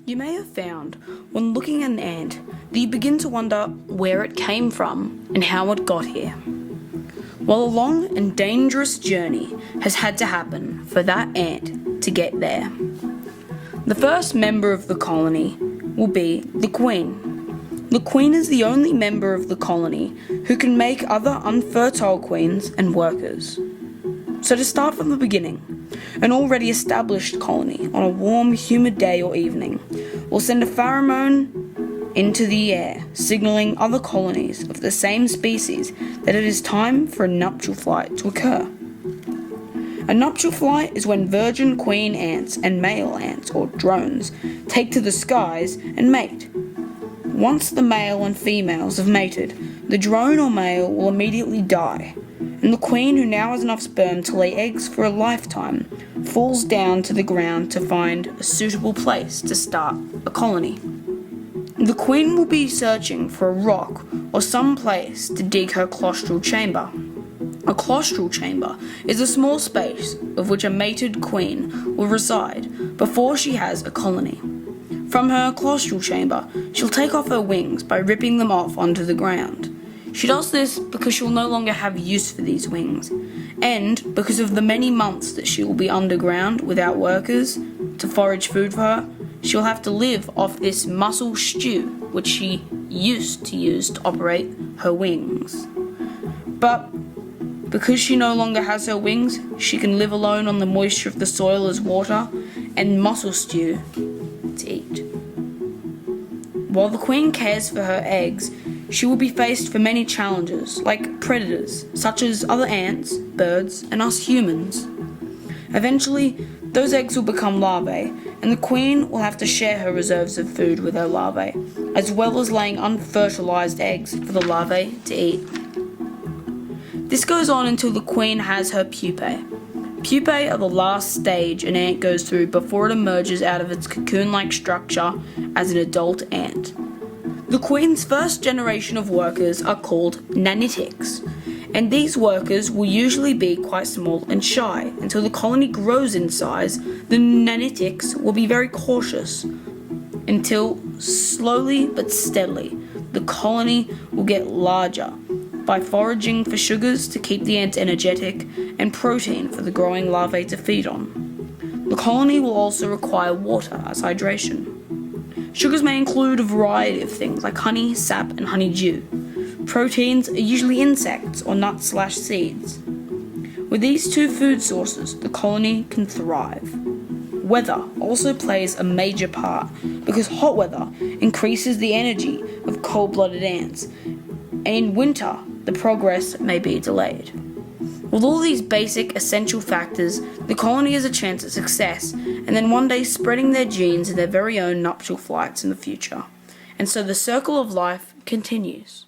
You may have found, when looking at an ant, that you begin to wonder where it came from and how it got here. Well, a long and dangerous journey has had to happen for that ant to get there. The first member of the colony will be the queen. The queen is the only member of the colony who can make other unfertile queens and workers. So to start from the beginning, an already established colony on a warm, humid day or evening will send a pheromone into the air, signaling other colonies of the same species that it is time for a nuptial flight to occur. A nuptial flight is when virgin queen ants and male ants, or drones, take to the skies and mate. Once the male and females have mated, the drone or male will immediately die, and the queen, who now has enough sperm to lay eggs for a lifetime, falls down to the ground to find a suitable place to start a colony. The queen will be searching for a rock or some place to dig her claustral chamber. A claustral chamber is a small space of which a mated queen will reside before she has a colony. From her claustral chamber, she'll take off her wings by ripping them off onto the ground. She does this because she'll no longer have use for these wings, and because of the many months that she will be underground without workers to forage food for her, she'll have to live off this mussel stew which she used to use to operate her wings. But because she no longer has her wings, she can live alone on the moisture of the soil as water and mussel stew to eat. While the queen cares for her eggs, she will be faced for many challenges, like predators, such as other ants, birds, and us humans. Eventually, those eggs will become larvae, and the queen will have to share her reserves of food with her larvae, as well as laying unfertilized eggs for the larvae to eat. This goes on until the queen has her pupae. Pupae are the last stage an ant goes through before it emerges out of its cocoon-like structure as an adult ant. The queen's first generation of workers are called nanitics, and these workers will usually be quite small and shy. Until the colony grows in size, the nanitics will be very cautious, until slowly but steadily the colony will get larger by foraging for sugars to keep the ants energetic and protein for the growing larvae to feed on. The colony will also require water as hydration. Sugars may include a variety of things like honey, sap, and honeydew. Proteins are usually insects or nuts/seeds. With these two food sources, the colony can thrive. Weather also plays a major part because hot weather increases the energy of cold-blooded ants, and in winter, the progress may be delayed. With all these basic, essential factors, the colony has a chance at success, and then one day spreading their genes in their very own nuptial flights in the future. And so the circle of life continues.